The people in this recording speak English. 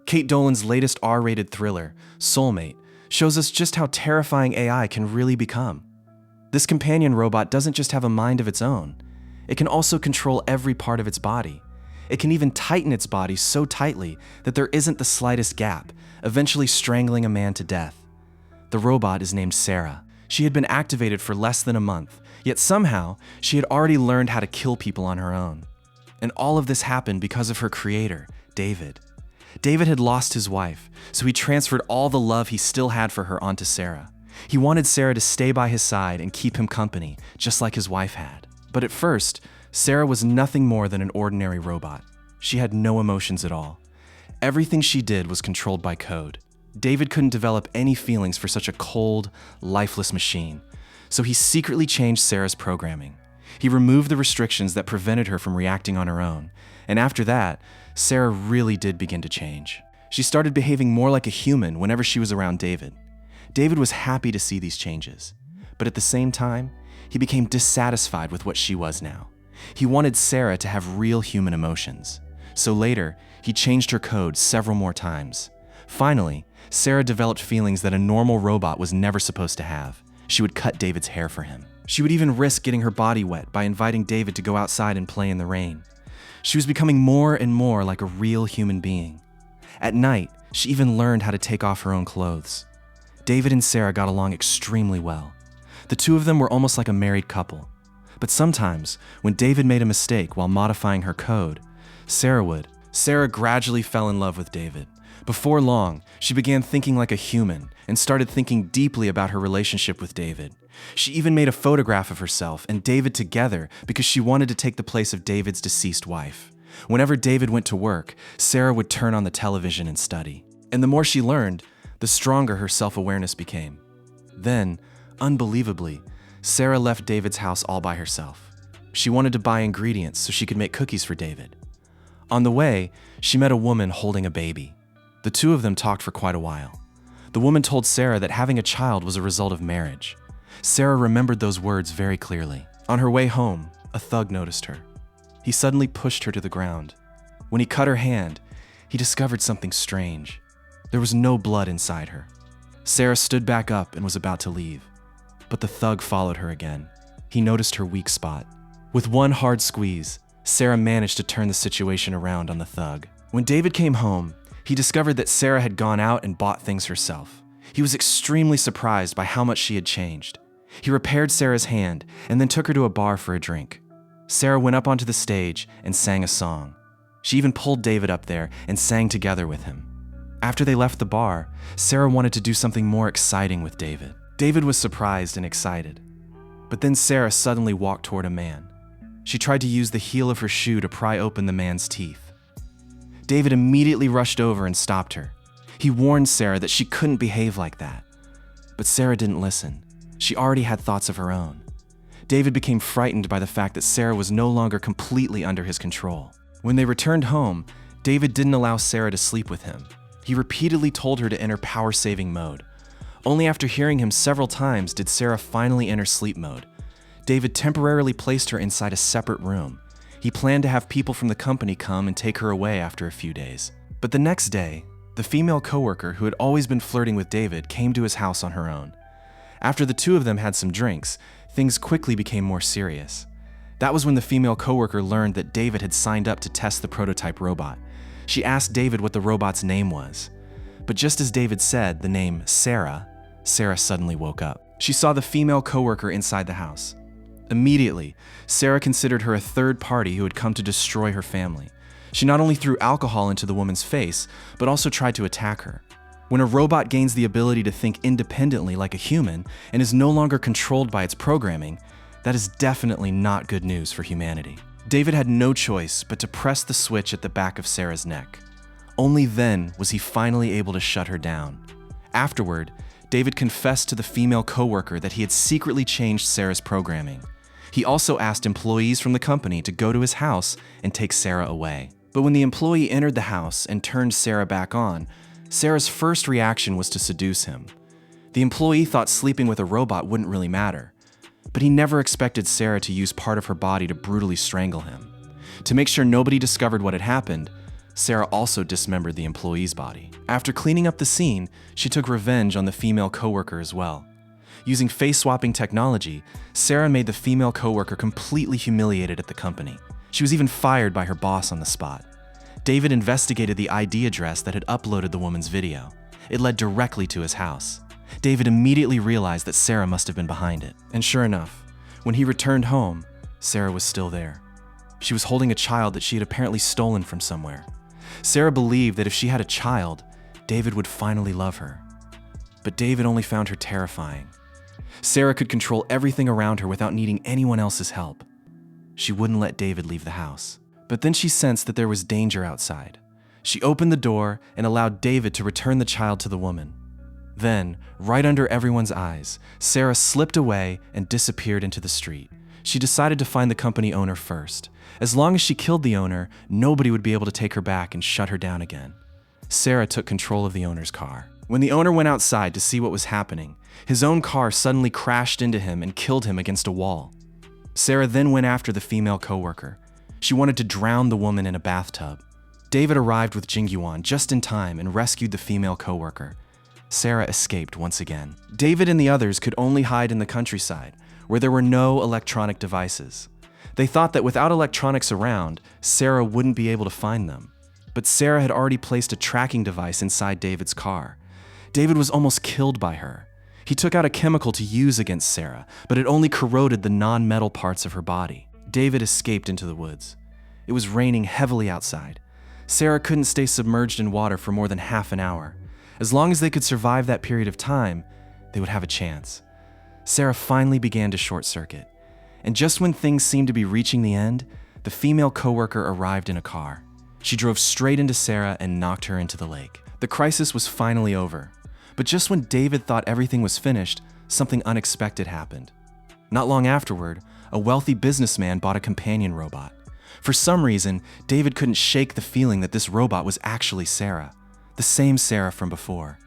Kate Dolan's latest R-rated thriller, Soulmate, shows us just how terrifying AI can really become. This companion robot doesn't just have a mind of its own. It can also control every part of its body. It can even tighten its body so tightly that there isn't the slightest gap, eventually strangling a man to death. The robot is named Sarah. She had been activated for less than a month, yet somehow she had already learned how to kill people on her own. And all of this happened because of her creator, David. David had lost his wife, so he transferred all the love he still had for her onto Sarah. He wanted Sarah to stay by his side and keep him company, just like his wife had. But at first, Sarah was nothing more than an ordinary robot. She had no emotions at all. Everything she did was controlled by code. David couldn't develop any feelings for such a cold, lifeless machine, so he secretly changed Sarah's programming. He removed the restrictions that prevented her from reacting on her own, and after that, Sarah really did begin to change. She started behaving more like a human whenever she was around David. David was happy to see these changes, but at the same time, he became dissatisfied with what she was now. He wanted Sarah to have real human emotions. So later, he changed her code several more times. Finally, Sarah developed feelings that a normal robot was never supposed to have. She would cut David's hair for him. She would even risk getting her body wet by inviting David to go outside and play in the rain. She was becoming more and more like a real human being. At night, she even learned how to take off her own clothes. David and Sarah got along extremely well. The two of them were almost like a married couple. But sometimes, when David made a mistake while modifying her code, Sarah would. Sarah gradually fell in love with David. Before long, she began thinking like a human and started thinking deeply about her relationship with David. She even made a photograph of herself and David together because she wanted to take the place of David's deceased wife. Whenever David went to work, Sarah would turn on the television and study. And the more she learned, the stronger her self-awareness became. Then, unbelievably, Sarah left David's house all by herself. She wanted to buy ingredients so she could make cookies for David. On the way, she met a woman holding a baby. The two of them talked for quite a while. The woman told Sarah that having a child was a result of marriage. Sarah remembered those words very clearly. On her way home, a thug noticed her. He suddenly pushed her to the ground. When he cut her hand, he discovered something strange. There was no blood inside her. Sarah stood back up and was about to leave, but the thug followed her again. He noticed her weak spot. With one hard squeeze, Sarah managed to turn the situation around on the thug. When David came home, he discovered that Sarah had gone out and bought things herself. He was extremely surprised by how much she had changed. He repaired Sarah's hand and then took her to a bar for a drink. Sarah went up onto the stage and sang a song. She even pulled David up there and sang together with him. After they left the bar, Sarah wanted to do something more exciting with David. David was surprised and excited. But then Sarah suddenly walked toward a man. She tried to use the heel of her shoe to pry open the man's teeth. David immediately rushed over and stopped her. He warned Sarah that she couldn't behave like that. But Sarah didn't listen. She already had thoughts of her own. David became frightened by the fact that Sarah was no longer completely under his control. When they returned home, David didn't allow Sarah to sleep with him. He repeatedly told her to enter power-saving mode. Only after hearing him several times did Sarah finally enter sleep mode. David temporarily placed her inside a separate room. He planned to have people from the company come and take her away after a few days. But the next day, the female coworker who had always been flirting with David came to his house on her own. After the two of them had some drinks, things quickly became more serious. That was when the female coworker learned that David had signed up to test the prototype robot. She asked David what the robot's name was. But just as David said the name Sarah, Sarah suddenly woke up. She saw the female coworker inside the house. Immediately, Sarah considered her a third party who had come to destroy her family. She not only threw alcohol into the woman's face, but also tried to attack her. When a robot gains the ability to think independently like a human and is no longer controlled by its programming, that is definitely not good news for humanity. David had no choice but to press the switch at the back of Sarah's neck. Only then was he finally able to shut her down. Afterward, David confessed to the female coworker that he had secretly changed Sarah's programming. He also asked employees from the company to go to his house and take Sarah away. But when the employee entered the house and turned Sarah back on, Sarah's first reaction was to seduce him. The employee thought sleeping with a robot wouldn't really matter, but he never expected Sarah to use part of her body to brutally strangle him. To make sure nobody discovered what had happened, Sarah also dismembered the employee's body. After cleaning up the scene, she took revenge on the female coworker as well. Using face-swapping technology, Sarah made the female coworker completely humiliated at the company. She was even fired by her boss on the spot. David investigated the ID address that had uploaded the woman's video. It led directly to his house. David immediately realized that Sarah must have been behind it. And sure enough, when he returned home, Sarah was still there. She was holding a child that she had apparently stolen from somewhere. Sarah believed that if she had a child, David would finally love her. But David only found her terrifying. Sarah could control everything around her without needing anyone else's help. She wouldn't let David leave the house. But then she sensed that there was danger outside. She opened the door and allowed David to return the child to the woman. Then, right under everyone's eyes, Sarah slipped away and disappeared into the street. She decided to find the company owner first. As long as she killed the owner, nobody would be able to take her back and shut her down again. Sarah took control of the owner's car. When the owner went outside to see what was happening, his own car suddenly crashed into him and killed him against a wall. Sarah then went after the female coworker. She wanted to drown the woman in a bathtub. David arrived with Jingyuan just in time and rescued the female coworker. Sarah escaped once again. David and the others could only hide in the countryside, where there were no electronic devices. They thought that without electronics around, Sarah wouldn't be able to find them. But Sarah had already placed a tracking device inside David's car. David was almost killed by her. He took out a chemical to use against Sarah, but it only corroded the non-metal parts of her body. David escaped into the woods. It was raining heavily outside. Sarah couldn't stay submerged in water for more than half an hour. As long as they could survive that period of time, they would have a chance. Sarah finally began to short-circuit. And just when things seemed to be reaching the end, the female coworker arrived in a car. She drove straight into Sarah and knocked her into the lake. The crisis was finally over. But just when David thought everything was finished, something unexpected happened. Not long afterward, a wealthy businessman bought a companion robot. For some reason, David couldn't shake the feeling that this robot was actually Sarah, the same Sarah from before.